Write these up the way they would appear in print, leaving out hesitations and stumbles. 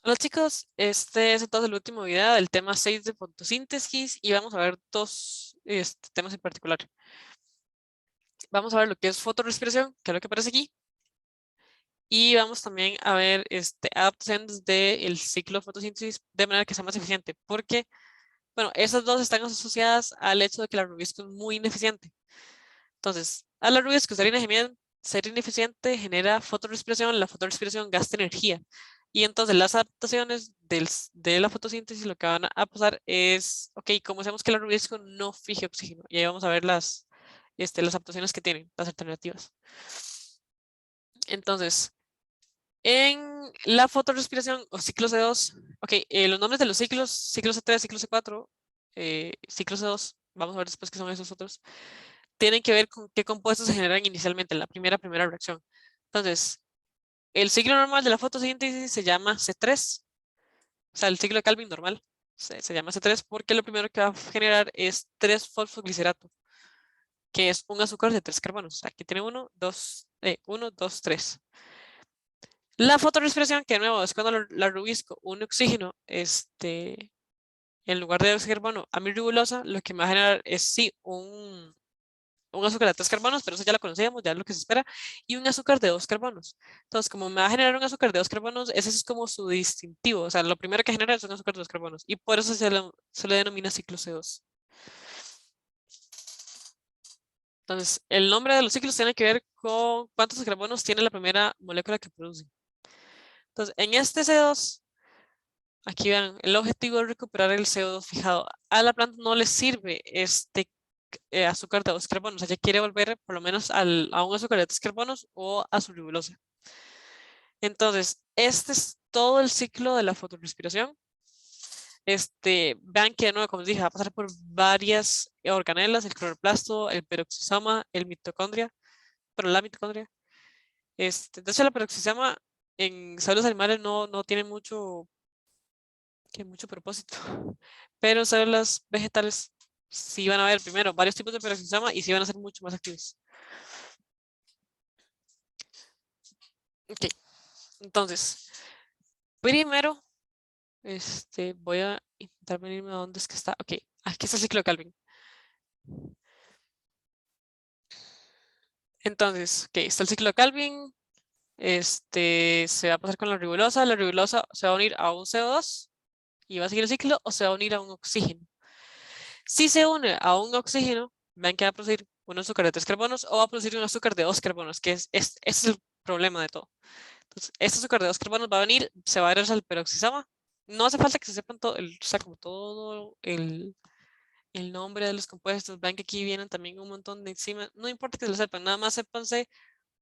Hola chicos, este es entonces el último video del tema 6 de fotosíntesis y vamos a ver dos temas en particular. Vamos a ver lo que es fotorrespiración, que es lo que aparece aquí, y vamos también a ver adaptaciones del ciclo de fotosíntesis de manera que sea más eficiente, porque, bueno, esas dos están asociadas al hecho de que la rubisco es muy ineficiente. Entonces, a la rubisco ser ineficiente genera fotorrespiración, la fotorrespiración gasta energía. Y entonces las adaptaciones de la fotosíntesis lo que van a pasar es, ok, como sabemos que la rubisco no fije oxígeno, y ahí vamos a ver las adaptaciones que tienen, las alternativas. Entonces, en la fotorrespiración o ciclo C2, ok, los nombres de los ciclos, ciclo C3, ciclo C4, ciclo C2, vamos a ver después qué son esos otros, tienen que ver con qué compuestos se generan inicialmente en la primera reacción. Entonces, el ciclo normal de la fotosíntesis se llama C3, o sea, el ciclo de Calvin normal se llama C3 porque lo primero que va a generar es 3-fosfoglicerato, que es un azúcar de 3 carbonos. Aquí tiene 1, 2, 3. La fotorrespiración, que de nuevo es cuando la rubisco un oxígeno, en lugar de dióxido de carbono, amilribulosa, lo que me va a generar es sí un azúcar de 3 carbonos, pero eso ya lo conocíamos, ya es lo que se espera, y un azúcar de 2 carbonos. Entonces, como me va a generar un azúcar de 2 carbonos, ese es como su distintivo, o sea, lo primero que genera es un azúcar de 2 carbonos, y por eso se le denomina ciclo C2. Entonces, el nombre de los ciclos tiene que ver con cuántos carbonos tiene la primera molécula que produce. Entonces, en este C2, aquí vean, el objetivo es recuperar el CO2 fijado. A la planta no le sirve azúcar de 2 carbonos, ella quiere volver por lo menos a un azúcar de 3 carbonos o a su ribolosa. Entonces, este es todo el ciclo de la fotorrespiración. Vean que de nuevo, como les dije, va a pasar por varias organelas, el cloroplasto, el peroxisoma, el mitocondria, pero la mitocondria. De hecho, la peroxisoma en células animales no tiene mucho propósito, pero en células vegetales sí van a haber primero varios tipos de peroxisoma y sí van a ser mucho más activos. Ok, entonces, primero voy a intentar venirme a dónde es que está. Ok, aquí está el ciclo de Calvin. Entonces, ok, está el ciclo de Calvin. Se va a pasar con la ribulosa. La ribulosa se va a unir a un CO2 y va a seguir el ciclo o se va a unir a un oxígeno. Si se une a un oxígeno, ven que va a producir un azúcar de 3 carbonos o va a producir un azúcar de 2 carbonos, que ese es el problema de todo. Entonces, este azúcar de 2 carbonos va a venir, se va a ir al peroxisoma. No hace falta que se sepan todo, o sea, como todo el nombre de los compuestos. Ven que aquí vienen también un montón de enzimas. No importa que se lo sepan, nada más sépanse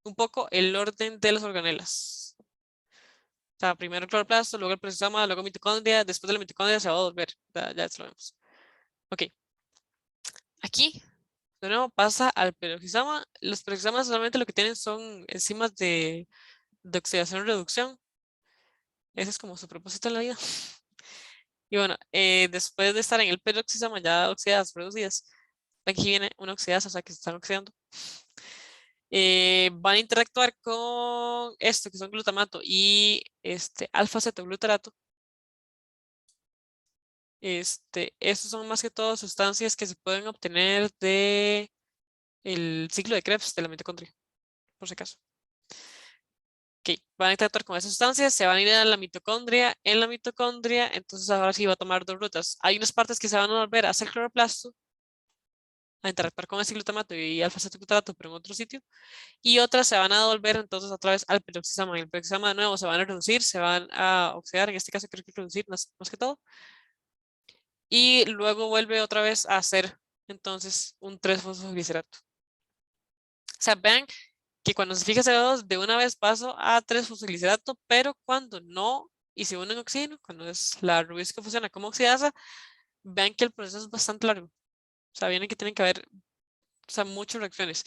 un poco el orden de las organelas. O sea, primero el cloroplasto, luego el peroxisoma, luego mitocondria, después de la mitocondria se va a volver. Ya lo vemos. Ok, aquí de nuevo pasa al peroxisoma. Los peroxisomas solamente lo que tienen son enzimas de oxidación y reducción. Ese es como su propósito en la vida. Y bueno, después de estar en el peroxisoma ya oxidadas, producidas, aquí viene una oxidasa, o sea que se están oxidando. Van a interactuar con esto que son glutamato y alfa-cetoglutarato. Estos son más que todo sustancias que se pueden obtener de el ciclo de Krebs de la mitocondria, por si acaso. Ok, van a interactuar con esas sustancias, se van a ir a la mitocondria. En la mitocondria, entonces ahora sí va a tomar dos rutas. Hay unas partes que se van a volver hacia el cloroplasto, a interactuar con ese glutamato y alfa-cetoglutarato, pero en otro sitio. Y otras se van a devolver entonces otra vez al peroxisoma. En el peroxisoma de nuevo se van a reducir, se van a oxidar, en este caso creo que reducir más que todo. Y luego vuelve otra vez a hacer entonces un 3-fosfoglicerato. O sea, vean que cuando se fija CO2 de una vez paso a 3-fosfoglicerato, pero cuando no, y se une en oxígeno, cuando es la rubisco funciona como oxidasa, vean que el proceso es bastante largo. O sea, vienen que tienen que haber, o sea, muchas reacciones.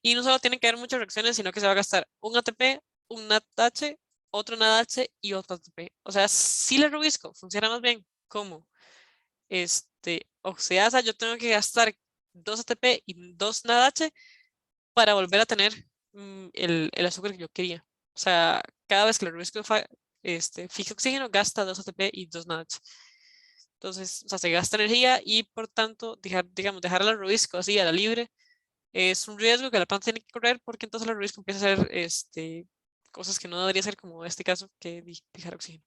Y no solo tienen que haber muchas reacciones, sino que se va a gastar un ATP, un NADH, otro NADH y otro ATP. O sea, si la rubisco funciona más bien como oxidasa, yo tengo que gastar 2 ATP y 2 NADH para volver a tener el azúcar que yo quería. O sea, cada vez que la rubisco fija oxígeno, gasta 2 ATP y 2 NADH. Entonces, o sea, se gasta energía y por tanto, dejar el rubisco así a la libre es un riesgo que la planta tiene que correr porque entonces el rubisco empieza a hacer cosas que no debería hacer, como en este caso, que dejar oxígeno.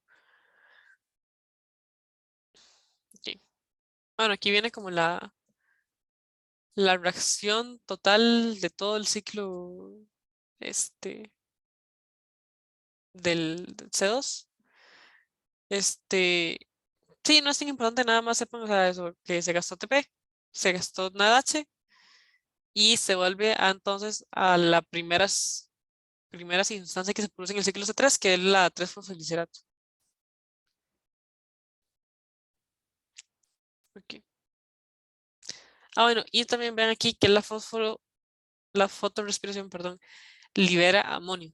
Ok. Bueno, aquí viene como la reacción total de todo el ciclo del C2. Sí, no es tan importante, nada más sepan, o sea, eso, que se gastó ATP, se gastó NADH y se vuelve entonces a las primeras instancias que se producen en el ciclo C3, que es la 3-fosfoglicerate. Ok. Bueno, y también ven aquí que la fotorrespiración, perdón, libera amonio.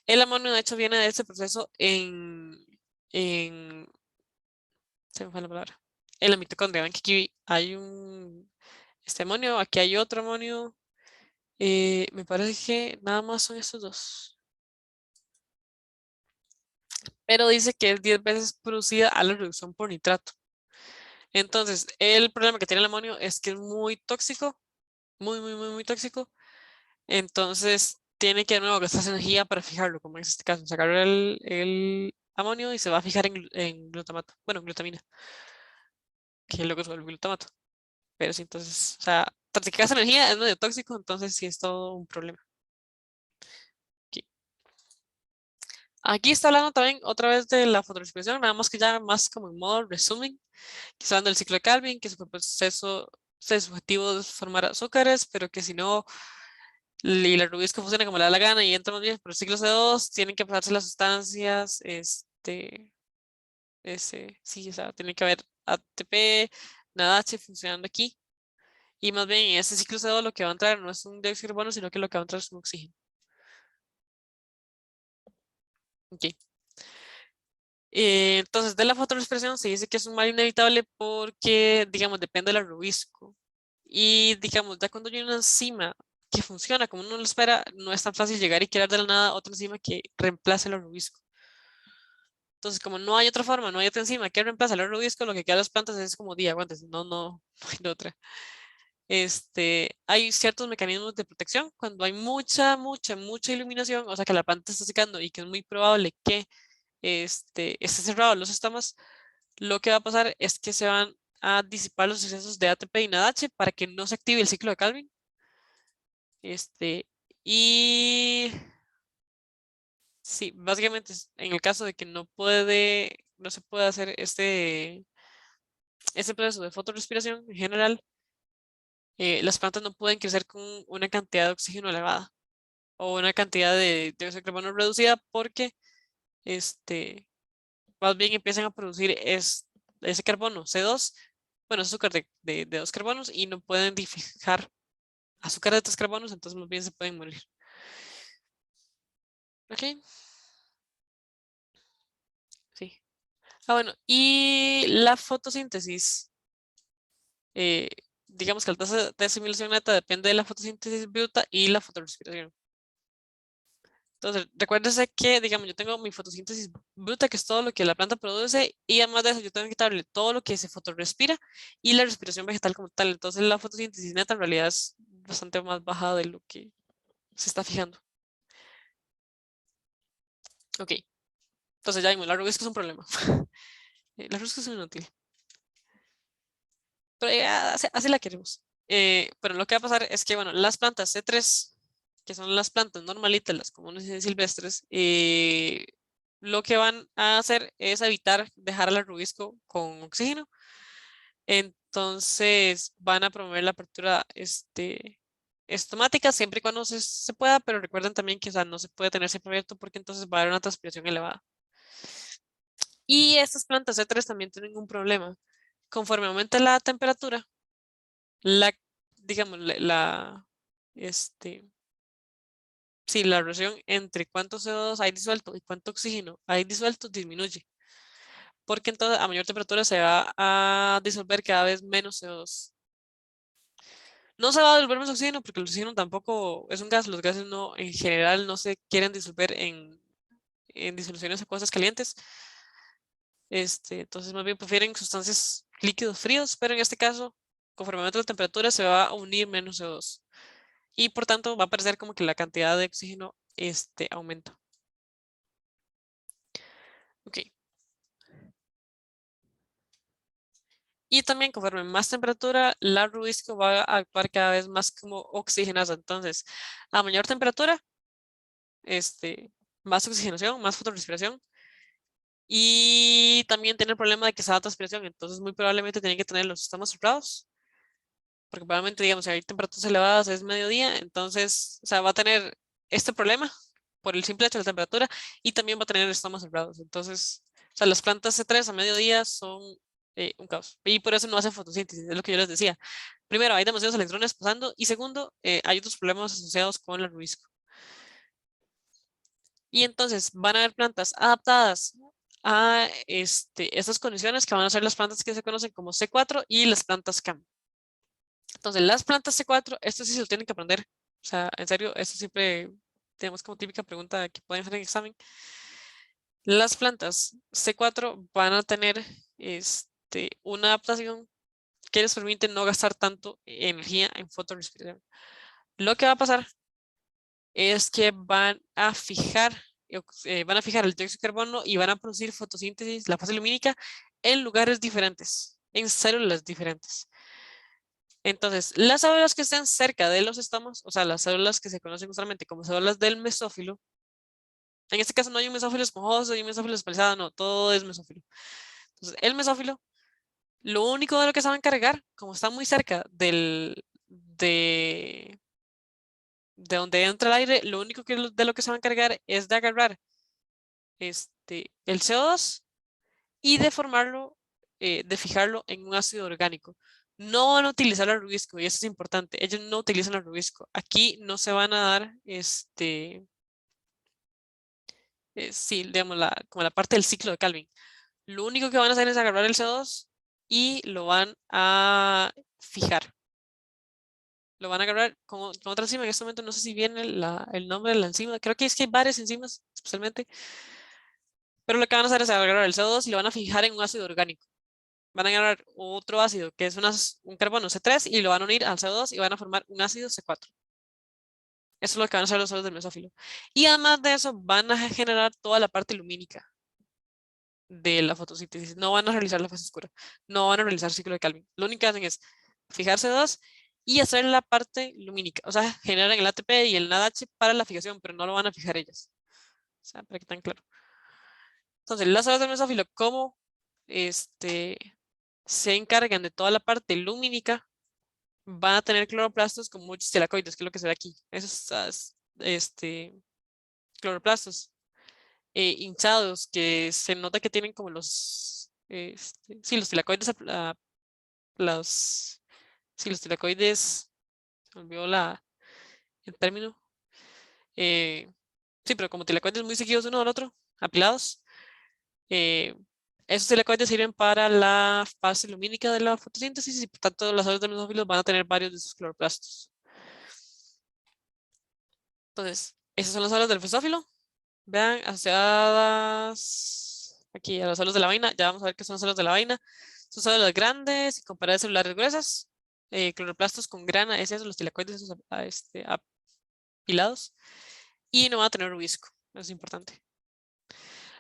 El amonio, de hecho, viene de este proceso en, se me fue la palabra, en la mitocondria. Ven que aquí hay este amonio, aquí hay otro amonio. Me parece que nada más son estos dos. Pero dice que es 10 veces producida a la reducción por nitrato. Entonces, el problema que tiene el amonio es que es muy tóxico, muy, muy, muy, muy tóxico. Entonces, tiene que de nuevo gastar energía para fijarlo, como en este caso, sacar el amonio y se va a fijar en glutamato, bueno, en glutamina, que es lo que suele el glutamato. Pero sí, entonces, o sea, tras de que gasta energía es medio tóxico, entonces sí es todo un problema. Aquí, Aquí está hablando también otra vez de la fotorespiración, nada más que ya más como en modo resumen, que está hablando del ciclo de Calvin, que su proceso su objetivo es formar azúcares, pero que si no, y la rubisco funciona como le da la gana y entra más bien por el ciclo C2, tienen que pasarse las sustancias, sí, o sea, tiene que haber ATP, nada H funcionando aquí. Y más bien en este ciclo CO lo que va a entrar no es un dióxido de carbono, sino que lo que va a entrar es un oxígeno. Ok. Entonces, de la fotorespiración se dice que es un mal inevitable porque, digamos, depende del rubisco. Y, digamos, ya cuando hay una enzima que funciona como uno lo espera, no es tan fácil llegar y crear de la nada otra enzima que reemplace el rubisco. Entonces, como no hay otra forma, no hay otra enzima que reemplace el rubisco, lo que queda de las plantas es como, aguantes, no hay otra. Hay ciertos mecanismos de protección cuando hay mucha, mucha, mucha iluminación, o sea que la planta está secando y que es muy probable que esté cerrado los estomas, lo que va a pasar es que se van a disipar los excesos de ATP y NADH para que no se active el ciclo de Calvin. Y sí, básicamente en el caso de que no se puede hacer este proceso de fotorrespiración en general, las plantas no pueden crecer con una cantidad de oxígeno elevada o una cantidad de dióxido de carbono reducida porque este, más bien empiezan a producir ese carbono, C2, bueno, azúcar de dos carbonos y no pueden fijar azúcar de tres carbonos, entonces más bien se pueden morir. Ok, sí. Bueno, y la fotosíntesis, eh, digamos que la tasa de asimilación neta depende de la fotosíntesis bruta y la fotorrespiración. Entonces, recuérdese que, digamos, yo tengo mi fotosíntesis bruta, que es todo lo que la planta produce, y además de eso, yo tengo que quitarle todo lo que se fotorrespira y la respiración vegetal como tal. Entonces, la fotosíntesis neta en realidad es bastante más baja de lo que se está fijando. Ok, entonces ya vimos, la rubisca es un problema. La rubisca es inútil, pero así la queremos. Pero lo que va a pasar es que, bueno, las plantas C3, que son las plantas normalitas, las comunes y silvestres, lo que van a hacer es evitar dejar al rubisco con oxígeno. Entonces van a promover la apertura estomática siempre y cuando se pueda, pero recuerden también que, o sea, no se puede tener siempre abierto porque entonces va a haber una transpiración elevada. Y estas plantas C3 también tienen un problema. Conforme aumenta la temperatura, la, digamos, este, sí, la relación entre cuánto CO2 hay disuelto y cuánto oxígeno hay disuelto disminuye. Porque entonces a mayor temperatura se va a disolver cada vez menos CO2. No se va a disolver más oxígeno porque el oxígeno tampoco es un gas. Los gases no, en general no se quieren disolver en disoluciones acuosas calientes. Entonces más bien prefieren sustancias líquidos fríos, pero en este caso, conforme aumenta la temperatura, se va a unir menos CO2. Y por tanto va a parecer como que la cantidad de oxígeno aumenta. Ok. Y también conforme más temperatura, la Rubisco va a actuar cada vez más como oxigenasa. Entonces, a mayor temperatura, más oxigenación, más fotorrespiración. Y también tiene el problema de que se da transpiración. Entonces, muy probablemente tienen que tener los sistemas cerrados. Porque probablemente, digamos, si hay temperaturas elevadas, es mediodía. Entonces, o sea, va a tener este problema por el simple hecho de la temperatura. Y también va a tener sistemas cerrados. Entonces, o sea, las plantas C3 a mediodía son un caos. Y por eso no hacen fotosíntesis, es lo que yo les decía. Primero, hay demasiados electrones pasando. Y segundo, hay otros problemas asociados con la Rubisco. Y entonces van a haber plantas adaptadas a estas condiciones que van a ser las plantas que se conocen como C4 y las plantas CAM. Entonces, las plantas C4, esto sí se lo tienen que aprender. O sea, en serio, esto siempre tenemos como típica pregunta que pueden hacer en examen. Las plantas C4 van a tener una adaptación que les permite no gastar tanto energía en fotorrespiración. Lo que va a pasar es que van a fijar el dióxido de carbono y van a producir fotosíntesis, la fase lumínica, en lugares diferentes, en células diferentes. Entonces, las células que estén cerca de los estomas, o sea, las células que se conocen usualmente como células del mesófilo, en este caso no hay un mesófilo esponjoso y un mesófilo especializado, no, todo es mesófilo. Entonces, el mesófilo, lo único de lo que se va a encargar, como está muy cerca de donde entra el aire, lo único de lo que se va a encargar es de agarrar el CO2 y de formarlo, de fijarlo en un ácido orgánico. No van a utilizar el rubisco, y eso es importante. Ellos no utilizan el rubisco. Aquí no se van a dar, sí, digamos, como la parte del ciclo de Calvin. Lo único que van a hacer es agarrar el CO2 y lo van a fijar. Lo van a agarrar con otra enzima. En este momento no sé si viene el nombre de la enzima. Creo que es que hay varias enzimas, especialmente. Pero lo que van a hacer es agarrar el CO2 y lo van a fijar en un ácido orgánico. Van a agarrar otro ácido que es un carbono C3 y lo van a unir al CO2 y van a formar un ácido C4. Eso es lo que van a hacer los solos del mesófilo. Y además de eso, van a generar toda la parte lumínica de la fotosíntesis. No van a realizar la fase oscura. No van a realizar ciclo de Calvin. Lo único que hacen es fijar CO2 y hacer la parte lumínica. O sea, generan el ATP y el NADH para la fijación, pero no lo van a fijar ellas. O sea, para que tengan claro. Entonces, las células del mesófilo, ¿cómo se encargan de toda la parte lumínica? Van a tener cloroplastos con muchos tilacoides, que es lo que se ve aquí. Esos cloroplastos hinchados que se nota que tienen como sí, los tilacoides, sí, los tilacoides, se me olvidó el término. Sí, pero como tilacoides muy seguidos uno del otro, apilados. Eh, Esos tilacoides sirven para la fase lumínica de la fotosíntesis y por tanto las células de mesófilos van a tener varios de esos cloroplastos. Entonces, esas son las células del mesófilo. Vean, asociadas aquí a las células de la vaina. Ya vamos a ver qué son las células de la vaina. Son células grandes y con paredes celulares gruesas. Cloroplastos con grana, es eso, los tilacoides esos, apilados. Y no van a tener rubisco. Eso es importante.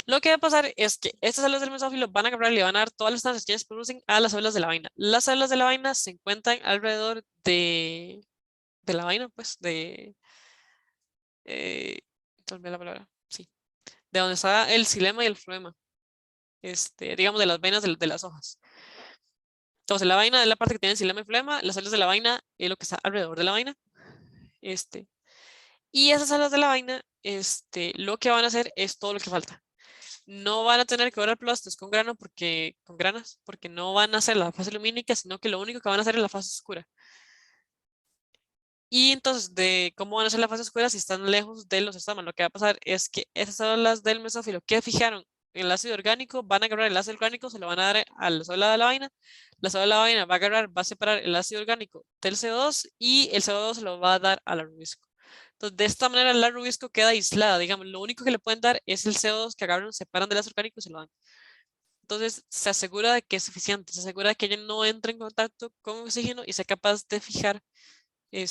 Lo que va a pasar es que estas células del mesófilo van a agarrar y le van a dar todas las sustancias que ellas producen a las células de la vaina. Las células de la vaina se encuentran alrededor de la vaina, pues, te olvidé la palabra, sí, de donde está el xilema y el floema, digamos, de las vainas de las hojas. Entonces, la vaina es la parte que tiene xilema y floema, las células de la vaina es lo que está alrededor de la vaina. Y esas células de la vaina, lo que van a hacer es todo lo que falta. No van a tener que orar plásticos con con granas, porque no van a hacer la fase lumínica, sino que lo único que van a hacer es la fase oscura. Y entonces, de cómo van a hacer la fase oscura si están lejos de los estomas, lo que va a pasar es que esas células del mesófilo que fijaron el ácido orgánico van a agarrar el ácido orgánico, se lo van a dar a la célula de la célula de la vaina va a separar el ácido orgánico del CO2 y el CO2 se lo va a dar al rubisco. Entonces, de esta manera la rubisco queda aislada, digamos, lo único que le pueden dar es el CO2 que agarran, separan del ácido orgánico y se lo dan. Entonces, se asegura de que es suficiente, se asegura de que ella no entre en contacto con oxígeno y sea capaz de fijar el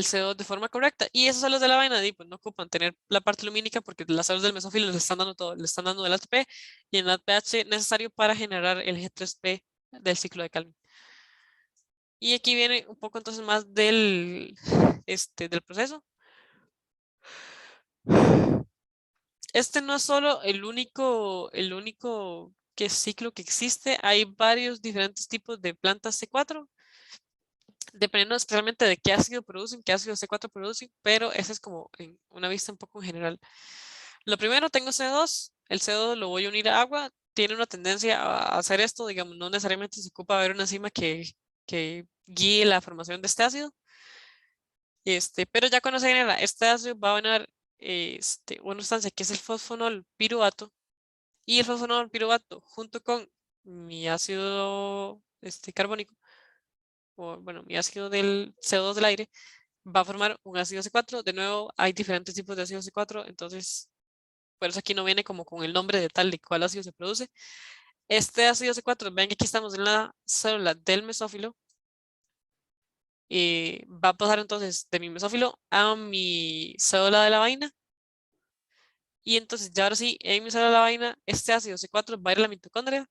CO2 de forma correcta. Y esas células de la vaina pues, no ocupan tener la parte lumínica porque las células del mesófilo les están dando todo, le están dando el ATP y el ATPH necesario para generar el G3P del ciclo de Calvin. Y aquí viene un poco entonces más del proceso. Este no es solo el único ciclo que existe, hay varios diferentes tipos de plantas C4, dependiendo especialmente de qué ácido producen, qué ácido C4 producen, pero ese es como en una vista un poco en general. Lo primero, tengo CO2, el CO2 lo voy a unir a agua, tiene una tendencia a hacer esto, digamos, no necesariamente se ocupa ver una enzima que guíe la formación de este ácido, pero ya cuando se genera este ácido va a ganar una sustancia que es el fosfonol piruvato, y el fosfonol piruvato junto con mi ácido carbónico, o bueno, mi ácido del CO2 del aire, va a formar un ácido C4. De nuevo, hay diferentes tipos de ácido C4, entonces por eso aquí no viene como con el nombre de tal de cuál ácido se produce. Este ácido C4, ven que aquí estamos en la célula del mesófilo, y va a pasar entonces de mi mesófilo a mi célula de la vaina. Y entonces ya ahora sí, en mi célula de la vaina, este ácido C4 va a ir a la mitocondria.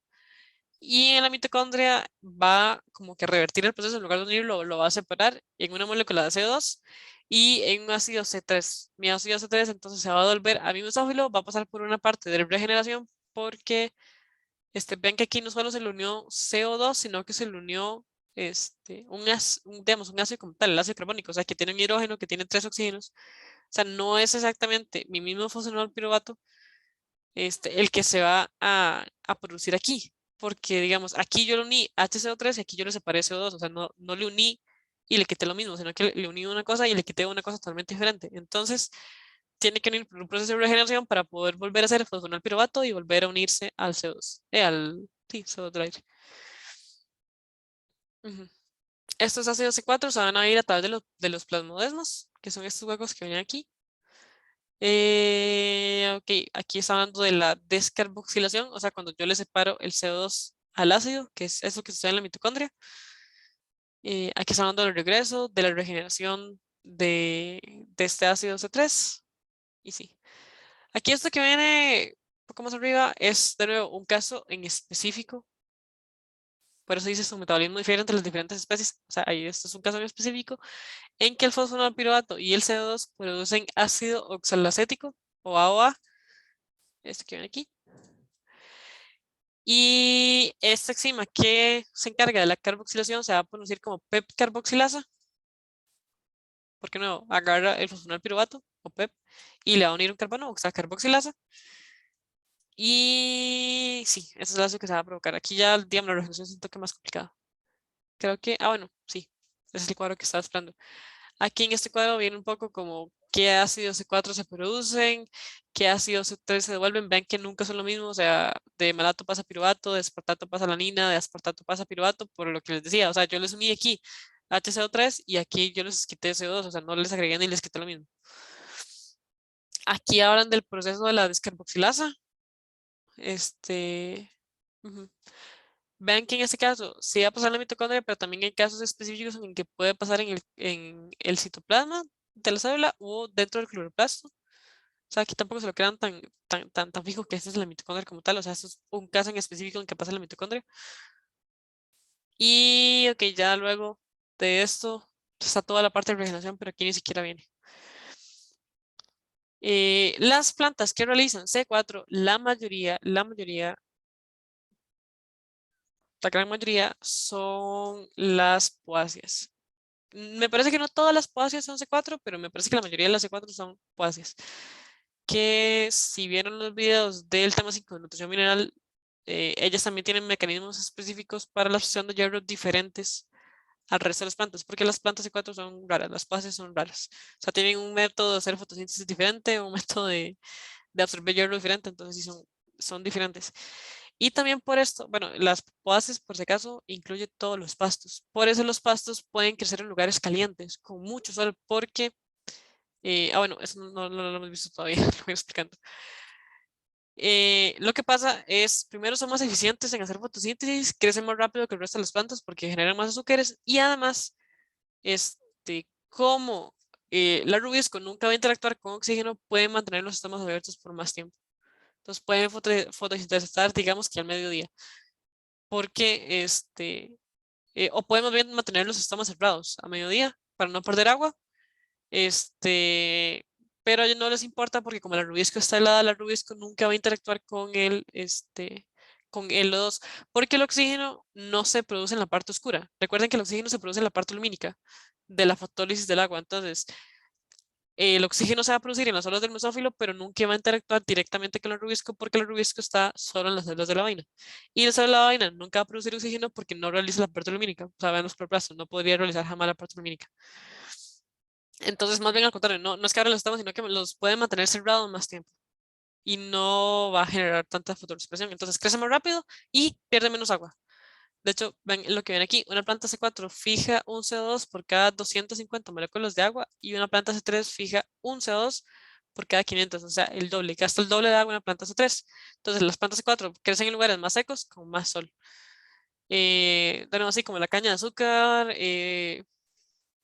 Y en la mitocondria va como que a revertir el proceso, en lugar de unirlo, lo va a separar en una molécula de CO2 y en un ácido C3. Mi ácido C3 entonces se va a devolver a mi mesófilo, va a pasar por una parte de regeneración porque ven que aquí no solo se le unió CO2, sino que se le unió digamos, un ácido como tal, el ácido carbónico, o sea, que tiene un hidrógeno, que tiene 3 oxígenos. O sea, no es exactamente mi mismo fosfonol piruvato el que se va a producir aquí. Porque, digamos, aquí yo le uní HCO3 y aquí yo le separé CO2. O sea, no le uní y le quité lo mismo, sino que le uní una cosa y le quité una cosa totalmente diferente. Entonces, tiene que unir por un proceso de regeneración para poder volver a hacer fosfonal piruvato y volver a unirse al CO2, sí, CO2 del aire. Ujú. Estos ácidos C4 se van a ir a través de los plasmodesmos, que son estos huecos que ven aquí. Ok, aquí está hablando de la descarboxilación, o sea, cuando yo le separo el CO2 al ácido, que es eso que sucede en la mitocondria. Aquí está hablando del regreso, de la regeneración de este ácido C3. Y sí, aquí esto que viene un poco más arriba es de nuevo un caso en específico. Por eso dice su metabolismo difiere entre las diferentes especies. O sea, ahí esto es un caso en específico en que el fosfonol piruvato y el CO2 producen ácido oxalacético o AOA, este que ven aquí. Y esta enzima que se encarga de la carboxilación se va a producir como PEP carboxilasa, porque no agarra el fosfonol piruvato o PEP y le va a unir un carbono, carboxilasa. Y sí, ese es el ácido que se va a provocar. Aquí ya, digamos, la reacción es un toque más complicada. Creo que, bueno, sí, ese es el cuadro que estaba esperando. Aquí en este cuadro viene un poco como qué ácidos C4 se producen, qué ácidos C3 se devuelven. Vean que nunca son lo mismo, o sea, de malato pasa a piruvato, de aspartato pasa a alanina, de aspartato pasa a piruvato, por lo que les decía. O sea, yo les uní aquí HCO3 y aquí yo les quité CO2, o sea, no les agregué ni les quité lo mismo. Aquí hablan del proceso de la descarboxilasa. Ujú. Vean que en este caso sí va a pasar en la mitocondria, pero también hay casos específicos en que puede pasar en el citoplasma de la célula o dentro del cloroplasto. O sea, aquí tampoco se lo crean tan fijo que esta es la mitocondria como tal. O sea, esto es un caso en específico en que pasa en la mitocondria. Y ok, ya luego de esto está toda la parte de regeneración, pero aquí ni siquiera viene. Las plantas que realizan C4, la gran mayoría son las poáceas. Me parece que no todas las poáceas son C4, pero me parece que la mayoría de las C4 son poáceas. Que si vieron los videos del tema 5 de nutrición mineral, ellas también tienen mecanismos específicos para la absorción de hierro diferentes al resto de las plantas, porque las plantas C4 son raras, las poáceas son raras. O sea, tienen un método de hacer fotosíntesis diferente, un método de absorber hierro diferente, entonces sí son diferentes. Y también por esto, bueno, las poáceas, por si acaso, incluye todos los pastos. Por eso los pastos pueden crecer en lugares calientes, con mucho sol, porque Bueno, eso no lo hemos visto todavía, lo voy explicando. Lo que pasa es, primero son más eficientes en hacer fotosíntesis, crecen más rápido que el resto de las plantas porque generan más azúcares y además, como la rubisco nunca va a interactuar con oxígeno, pueden mantener los sistemas abiertos por más tiempo. Entonces pueden fotosintetizar, digamos que al mediodía, porque o podemos bien mantener los sistemas cerrados a mediodía para no perder agua. Pero a ellos no les importa porque como la rubisco está helada, la rubisco nunca va a interactuar con el O2, porque el oxígeno no se produce en la parte oscura. Recuerden que el oxígeno se produce en la parte lumínica de la fotólisis del agua. Entonces, el oxígeno se va a producir en las células del mesófilo, pero nunca va a interactuar directamente con el rubisco porque el rubisco está solo en las células de la vaina. Y la célula de la vaina nunca va a producir oxígeno porque no realiza la parte lumínica. O sea, vean los cloroplasto, no podría realizar jamás la parte lumínica. Entonces, más bien al contrario, no es que ahora los estamos, sino que los pueden mantener cerrados más tiempo y no va a generar tanta fotoexpresión. Entonces, crece más rápido y pierde menos agua. De hecho, ven lo que viene aquí. Una planta C4 fija un CO2 por cada 250 moléculas de agua y una planta C3 fija un CO2 por cada 500, o sea, el doble. Gasta el doble de agua una planta C3. Entonces, las plantas C4 crecen en lugares más secos con más sol. De nuevo, así como la caña de azúcar,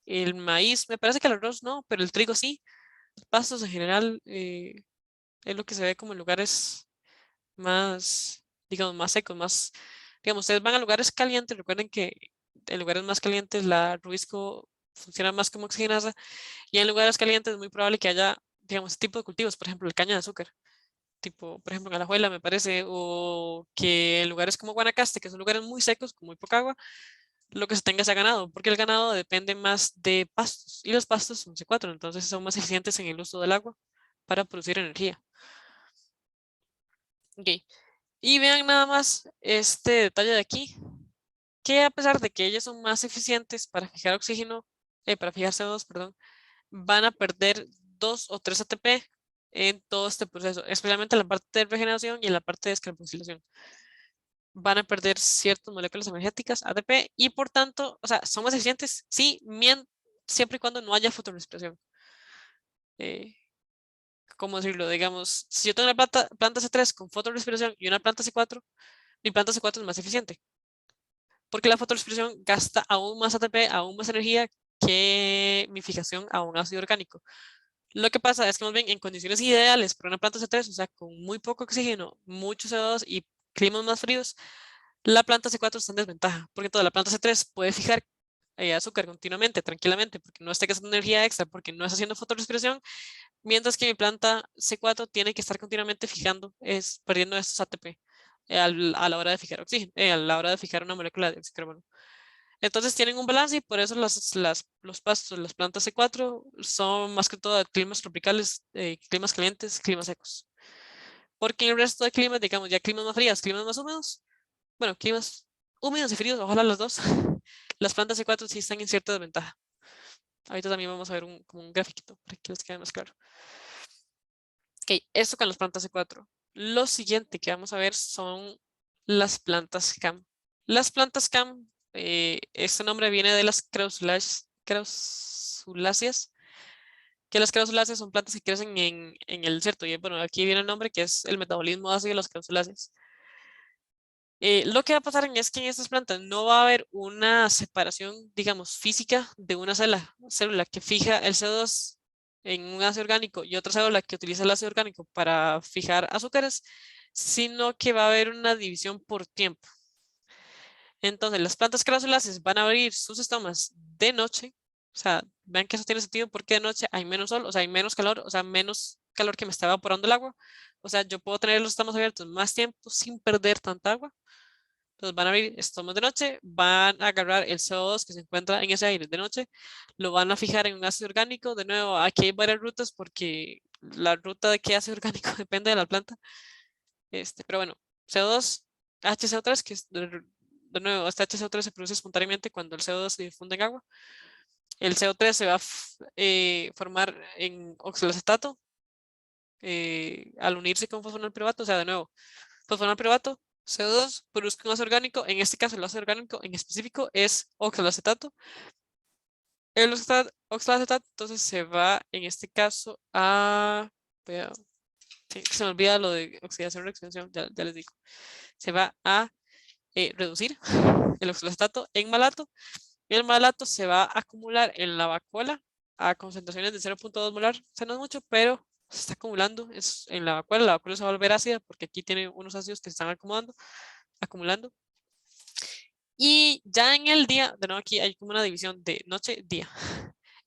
el maíz, me parece que el arroz no, pero el trigo sí. Pastos en general es lo que se ve como en lugares más, digamos, más secos, más, digamos, ustedes van a lugares calientes, recuerden que en lugares más calientes la rubisco funciona más como oxigenasa y en lugares calientes es muy probable que haya, digamos, este tipo de cultivos, por ejemplo, el caña de azúcar, tipo, por ejemplo, en Alajuela me parece, o que en lugares como Guanacaste, que son lugares muy secos, con muy poca agua, lo que se tenga sea ganado, porque el ganado depende más de pastos y los pastos son C4, entonces son más eficientes en el uso del agua para producir energía. Ok. Y vean nada más este detalle de aquí, que a pesar de que ellas son más eficientes para fijar oxígeno, para fijar CO2, perdón, van a perder 2 o 3 ATP en todo este proceso, especialmente en la parte de regeneración y en la parte de descarboxilación. Van a perder ciertas moléculas energéticas, ATP, y por tanto, o sea, son más eficientes, sí, siempre y cuando no haya fotorespiración. ¿Cómo decirlo? Digamos, si yo tengo una planta C3 con fotorespiración y una planta C4, mi planta C4 es más eficiente, porque la fotorespiración gasta aún más ATP, aún más energía que mi fijación a un ácido orgánico. Lo que pasa es que más bien en condiciones ideales para una planta C3, o sea, con muy poco oxígeno, mucho CO2 y climas más fríos, la planta C4 está en desventaja, porque toda la planta C3 puede fijar azúcar continuamente, tranquilamente, porque no está gastando energía extra, porque no está haciendo fotorespiración, mientras que mi planta C4 tiene que estar continuamente fijando, perdiendo estos ATP a la hora de fijar oxígeno, a la hora de fijar una molécula de dióxido de carbono. Entonces tienen un balance y por eso los pastos, las plantas C4 son más que todo climas tropicales, climas calientes, climas secos. Porque en el resto de climas, digamos, ya climas más fríos, climas más húmedos, bueno, climas húmedos y fríos, ojalá los dos, las plantas C4 sí están en cierta desventaja. Ahorita también vamos a ver como un grafiquito para que les quede más claro. Ok, esto con las plantas C4. Lo siguiente que vamos a ver son las plantas CAM. Las plantas CAM, este nombre viene de las crasuláceas, que las crasuláceas son plantas que crecen en el desierto. Y bueno, aquí viene el nombre que es el metabolismo ácido de las crasuláceas. Lo que va a pasar es que en estas plantas no va a haber una separación, digamos, física de una célula que fija el CO2 en un ácido orgánico y otra célula que utiliza el ácido orgánico para fijar azúcares, sino que va a haber una división por tiempo. Entonces, las plantas crasuláceas van a abrir sus estomas de noche. O sea, vean que eso tiene sentido porque de noche hay menos sol, o sea, hay menos calor, o sea, menos calor que me está evaporando el agua. O sea, yo puedo tener los estomas abiertos más tiempo sin perder tanta agua. Entonces van a abrir estomas de noche, van a agarrar el CO2 que se encuentra en ese aire de noche, lo van a fijar en un ácido orgánico. De nuevo, aquí hay varias rutas porque la ruta de qué ácido orgánico depende de la planta. Pero bueno, CO2, HCO3, que es de nuevo, este HCO3 se produce espontáneamente cuando el CO2 se difunde en agua. El CO3 se va a formar en oxaloacetato al unirse con fosfonal piruvato, o sea, de nuevo, fosfonal piruvato, CO2, produce un ácido orgánico, en este caso el ácido orgánico en específico es oxaloacetato, El oxalacetato entonces se va en este caso a... sí, se me olvida lo de oxidación y reacción, ya les digo. Se va a reducir el oxalacetato en malato. Y el malato se va a acumular en la vacuola a concentraciones de 0.2 molar. O sea, no es mucho, pero se está acumulando en la vacuola. La vacuola se va a volver ácida porque aquí tiene unos ácidos que se están acumulando. Y ya en el día, de nuevo aquí hay como una división de noche-día.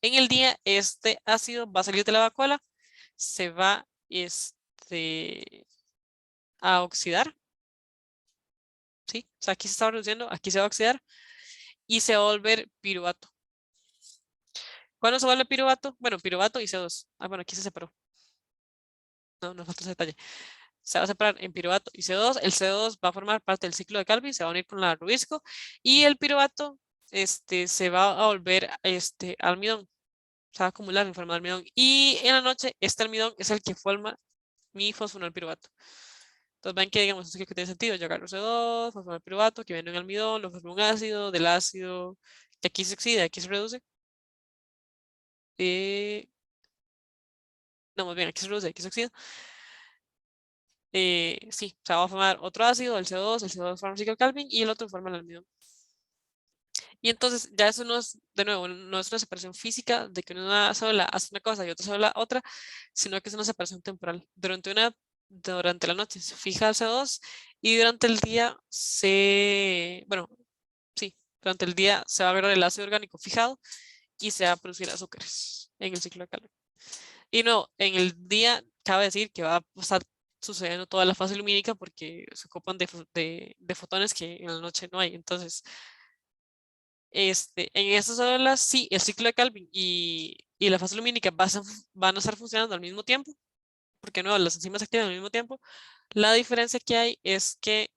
En el día, este ácido va a salir de la vacuola, se va a oxidar. ¿Sí? O sea, aquí se está reduciendo, aquí se va a oxidar y se va a volver piruvato. ¿Cuándo se vuelve piruvato? Bueno, piruvato y CO2. Ah, bueno, aquí se separó. No, nos falta ese detalle. Se va a separar en piruvato y CO2. El CO2 va a formar parte del ciclo de Calvin, se va a unir con la rubisco y el piruvato se va a volver almidón. Se va a acumular en forma de almidón. Y en la noche, este almidón es el que forma mi fosfonalpiruvato. Entonces ven que, digamos, esto que tiene sentido. Yo agarro CO2, fosfonalpiruvato, que viene en almidón, lo forma un ácido, del ácido, que aquí se oxida, aquí se reduce. No, más bien, aquí se reduce, aquí se oxida. Sí, se va a formar otro ácido, el CO2 forma el ciclo Calvin y el otro forma el almidón. Y entonces ya eso no es, de nuevo, no es una separación física de que una sola hace una cosa y otra sola otra, sino que es una separación temporal. Durante la noche se fija el CO2 y durante el día bueno, sí, durante el día se va a agarrar el ácido orgánico fijado y se va a producir azúcares en el ciclo de Calvin. Y no, en el día cabe decir que va a estar sucediendo toda la fase lumínica porque se ocupan de fotones que en la noche no hay. Entonces, en esas olas, sí, el ciclo de Calvin y la fase lumínica van a estar funcionando al mismo tiempo, porque no, las enzimas se activan al mismo tiempo. La diferencia que hay es que,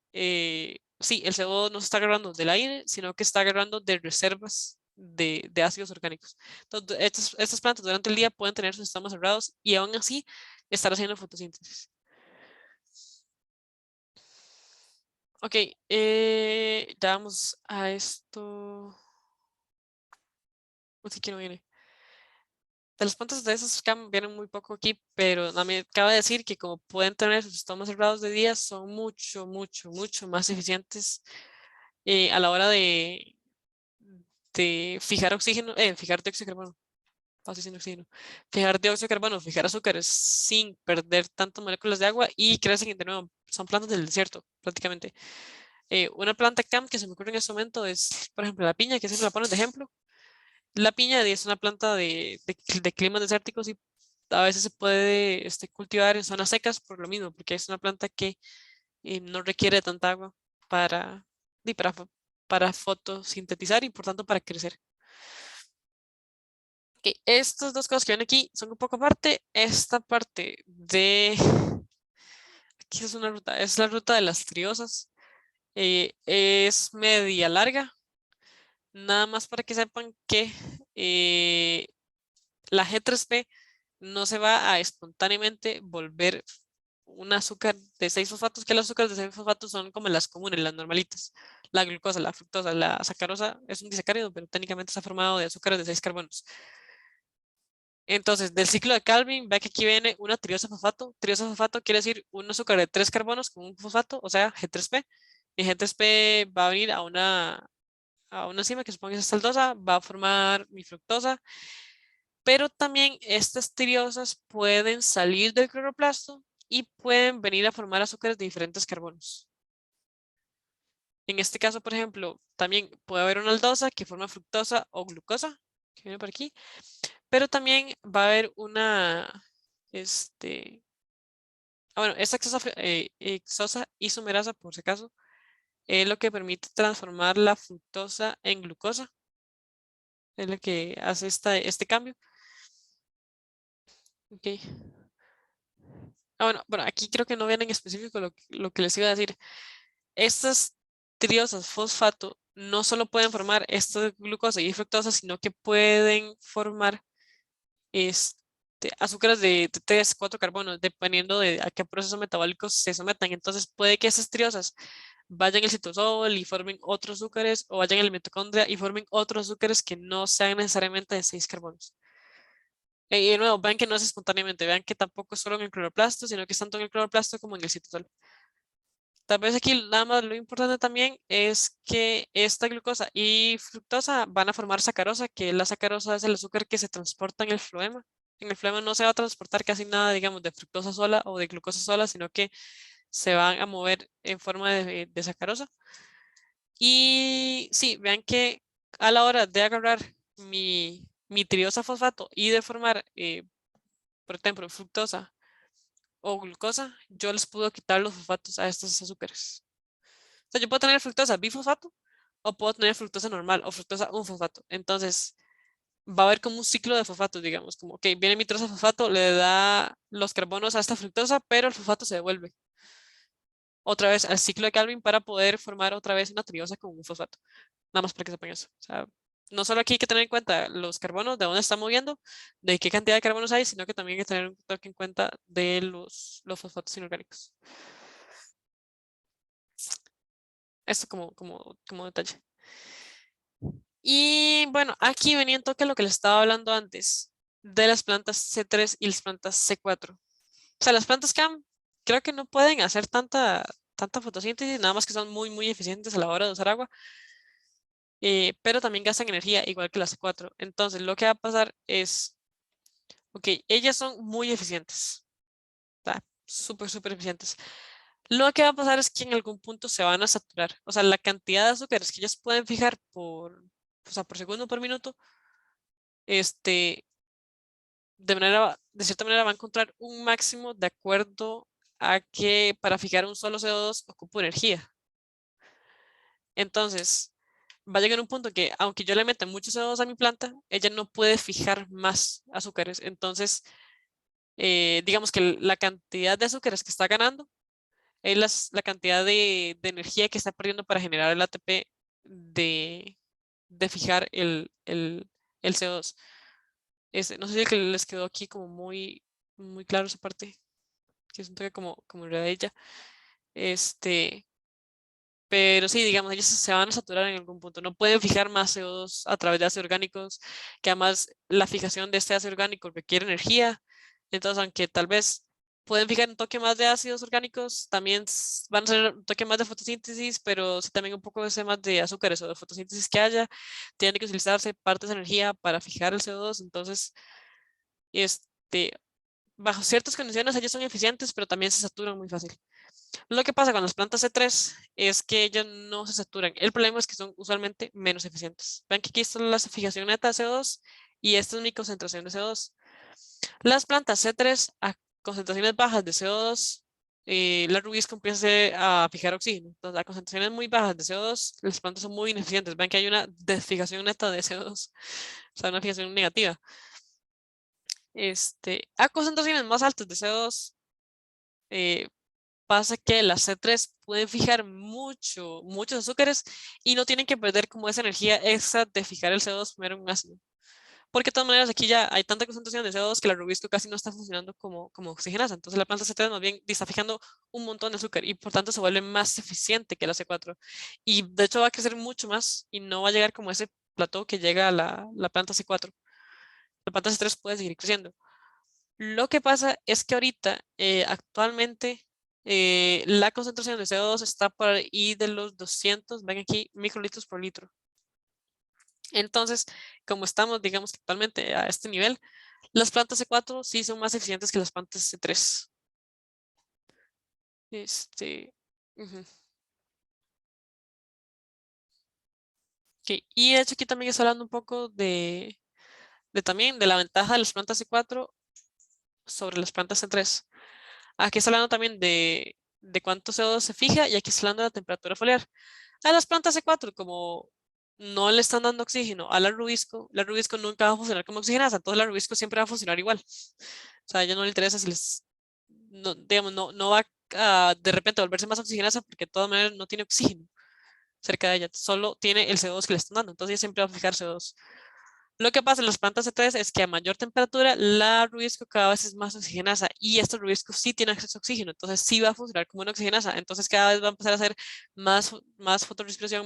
sí, el CO2 no se está agarrando del aire, sino que está agarrando de reservas de ácidos orgánicos. Entonces, estas plantas durante el día pueden tener sus estomas cerrados y aún así estar haciendo fotosíntesis. Ok, ya vamos a esto. Así que no viene. De las plantas de esas vienen muy poco aquí, pero me acaba de decir que como pueden tener sus estomas cerrados de día, son mucho, mucho, mucho más eficientes a la hora de fijar oxígeno, fijar dióxido de carbono, paso sin oxígeno, fijar dióxido de carbono, fijar azúcares sin perder tantas moléculas de agua y crecen de nuevo. Son plantas del desierto, prácticamente. Una planta CAM que se me ocurre en este momento es, por ejemplo, la piña, que siempre la ponen de ejemplo. La piña es una planta de climas desérticos y a veces se puede cultivar en zonas secas por lo mismo, porque es una planta que no requiere tanta agua para, y para fotosintetizar y por tanto para crecer. Ok, estas dos cosas que ven aquí son un poco aparte. Esta parte aquí es una ruta, es la ruta de las triosas. Es media larga, nada más para que sepan que la G3P no se va a espontáneamente volver un azúcar de 6 fosfatos, que los azúcares de 6 fosfatos son como las comunes, las normalitas. La glucosa, la fructosa, la sacarosa es un disacárido, pero técnicamente está formado de azúcares de 6 carbonos. Entonces, del ciclo de Calvin, ve que aquí viene una triosa fosfato. Triosa fosfato quiere decir un azúcar de 3 carbonos con un fosfato, o sea, G3P. Y G3P va a venir a una enzima que supongo que es saldosa, va a formar mi fructosa, pero también estas triosas pueden salir del cloroplasto y pueden venir a formar azúcares de diferentes carbonos. En este caso, por ejemplo, también puede haber una aldosa que forma fructosa o glucosa, que viene por aquí, pero también va a haber bueno, esta hexosa isomerasa, por si acaso, es lo que permite transformar la fructosa en glucosa, es lo que hace este cambio. Okay. Bueno, aquí creo que no viene en específico lo que les iba a decir. Estas triosas fosfato no solo pueden formar esta glucosa y fructosa, sino que pueden formar azúcares de 3, 4 carbonos, dependiendo de a qué proceso metabólico se sometan. Entonces puede que esas triosas vayan en el citosol y formen otros azúcares, o vayan en la mitocondria y formen otros azúcares que no sean necesariamente de 6 carbonos. Y de nuevo, vean que no es espontáneamente, vean que tampoco es solo en el cloroplasto, sino que es tanto en el cloroplasto como en el citosol. Tal vez aquí nada más lo importante también es que esta glucosa y fructosa van a formar sacarosa, que la sacarosa es el azúcar que se transporta en el floema. En el floema no se va a transportar casi nada, digamos, de fructosa sola o de glucosa sola, sino que se van a mover en forma de sacarosa. Y sí, vean que a la hora de agarrar mi triosa fosfato y de formar, por ejemplo, fructosa o glucosa, yo les puedo quitar los fosfatos a estos azúcares. O sea, yo puedo tener fructosa bifosfato o puedo tener fructosa normal o fructosa un fosfato. Entonces, va a haber como un ciclo de fosfatos, digamos, como que viene mi trozo de fosfato, le da los carbonos a esta fructosa, pero el fosfato se devuelve otra vez al ciclo de Calvin para poder formar otra vez una triosa con un fosfato. Nada más para que sepan eso. O sea, no solo aquí hay que tener en cuenta los carbonos, de dónde están moviendo, de qué cantidad de carbonos hay, sino que también hay que tener un toque en cuenta de los fosfatos inorgánicos. Esto como detalle. Y bueno, aquí venía en toque lo que les estaba hablando antes de las plantas C3 y las plantas C4. O sea, las plantas CAM creo que no pueden hacer tanta fotosíntesis, nada más que son muy eficientes a la hora de usar agua, pero también gastan energía igual que las C4. Entonces, lo que va a pasar es, ok, ellas son muy eficientes, está súper eficientes. Lo que va a pasar es que en algún punto se van a saturar. O sea, la cantidad de azúcares que ellas pueden fijar o sea, por segundo, por minuto, este, de cierta manera va a encontrar un máximo de acuerdo a que para fijar un solo CO2 ocupa energía. Entonces, va a llegar un punto que aunque yo le meta mucho CO2 a mi planta, ella no puede fijar más azúcares. Entonces, digamos que la cantidad de azúcares que está ganando es la cantidad de energía que está perdiendo para generar el ATP de fijar el CO2. No sé si les quedó aquí como muy claro esa parte, que siento que como era de ella. Este, pero sí, digamos, ellos se van a saturar en algún punto. No pueden fijar más CO2 a través de ácidos orgánicos, que además la fijación de este ácido orgánico requiere energía. Entonces, aunque tal vez pueden fijar un toque más de ácidos orgánicos, también van a ser un toque más de fotosíntesis, pero sí también un poco de más de azúcares o de fotosíntesis que haya. Tienen que utilizarse partes de energía para fijar el CO2. Entonces, este, bajo ciertas condiciones ellos son eficientes, pero también se saturan muy fácil. Lo que pasa con las plantas C3 es que ellas no se saturan. El problema es que son usualmente menos eficientes. Ven que aquí está la fijación neta de CO2 y esta es mi concentración de CO2. Las plantas C3 a concentraciones bajas de CO2, la rubisco empieza a fijar oxígeno. Entonces, a concentraciones muy bajas de CO2, las plantas son muy ineficientes. Ven que hay una desfijación neta de CO2, o sea, una fijación negativa. A concentraciones más altas de CO2, pasa que las C3 pueden fijar muchos azúcares y no tienen que perder como esa energía extra de fijar el CO2 primero en un ácido. Porque de todas maneras aquí ya hay tanta concentración de CO2 que la rubisco casi no está funcionando como oxigenasa. Entonces la planta C3 más bien está fijando un montón de azúcar y por tanto se vuelve más eficiente que la C4. Y de hecho va a crecer mucho más y no va a llegar como a ese plató que llega a la planta C4. La planta C3 puede seguir creciendo. Lo que pasa es que ahorita, actualmente, la concentración de CO2 está por ahí de los 200, ven aquí, microlitros por litro. Entonces, como estamos, digamos, actualmente a este nivel, las plantas C4 sí son más eficientes que las plantas C3. Ujú. Ok, y de hecho aquí también está hablando un poco también de la ventaja de las plantas C4 sobre las plantas C3. Aquí está hablando también de cuánto CO2 se fija y aquí está hablando de la temperatura foliar. A las plantas C4, como no le están dando oxígeno a la rubisco nunca va a funcionar como oxigenasa, entonces la rubisco siempre va a funcionar igual. O sea, a ella no le interesa si no, digamos, no va a de repente volverse más oxigenasa porque de todas maneras no tiene oxígeno cerca de ella, solo tiene el CO2 que le están dando, entonces ella siempre va a fijar CO2. Lo que pasa en las plantas C3 es que a mayor temperatura la rubisco cada vez es más oxigenasa y esta rubisco sí tiene acceso a oxígeno, entonces sí va a funcionar como una oxigenasa, entonces cada vez va a empezar a hacer más fotorrespiración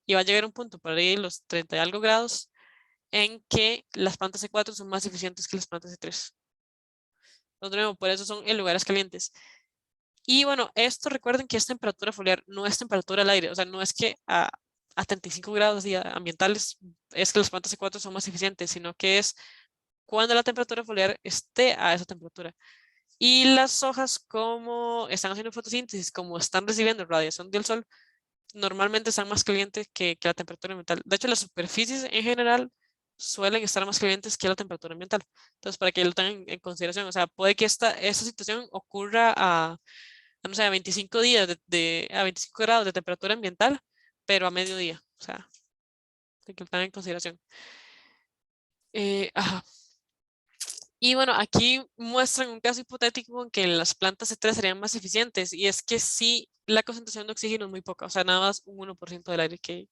y va a llegar a un punto por ahí los 30 y algo grados en que las plantas C4 son más eficientes que las plantas C3. Entonces, de nuevo, por eso son en lugares calientes. Y bueno, esto recuerden que es temperatura foliar, no es temperatura al aire, o sea, no es que a 35 grados ambientales es que las plantas C4 son más eficientes, sino que es cuando la temperatura foliar esté a esa temperatura. Y las hojas, como están haciendo fotosíntesis, como están recibiendo radiación del sol, normalmente están más calientes que la temperatura ambiental. De hecho, las superficies en general suelen estar más calientes que la temperatura ambiental. Entonces, para que lo tengan en consideración, o sea, puede que esta situación ocurra no sé, a 25 días a 25 grados de temperatura ambiental, pero a mediodía, o sea, hay que lo tengan en consideración. Ajá. Y bueno, aquí muestran un caso hipotético en que las plantas C3 serían más eficientes, y es que sí, la concentración de oxígeno es muy poca, o sea, nada más un 1% del aire, que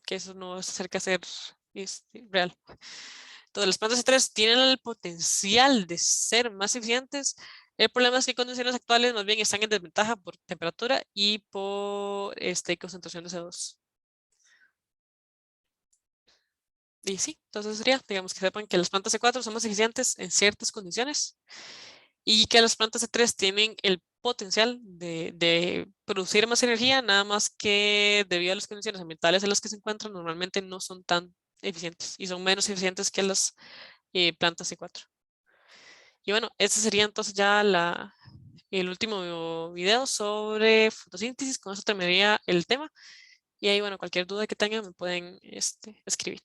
eso no se acerca a ser real. Entonces, las plantas C3 tienen el potencial de ser más eficientes. El problema es que en condiciones actuales más bien están en desventaja por temperatura y por concentración de CO2. Y sí, entonces sería, digamos que sepan que las plantas C4 son más eficientes en ciertas condiciones y que las plantas C3 tienen el potencial de producir más energía, nada más que debido a las condiciones ambientales en las que se encuentran, normalmente no son tan eficientes y son menos eficientes que las plantas C4. Y bueno, ese sería entonces ya el último video sobre fotosíntesis. Con eso terminaría el tema. Y ahí, bueno, cualquier duda que tengan me pueden escribir.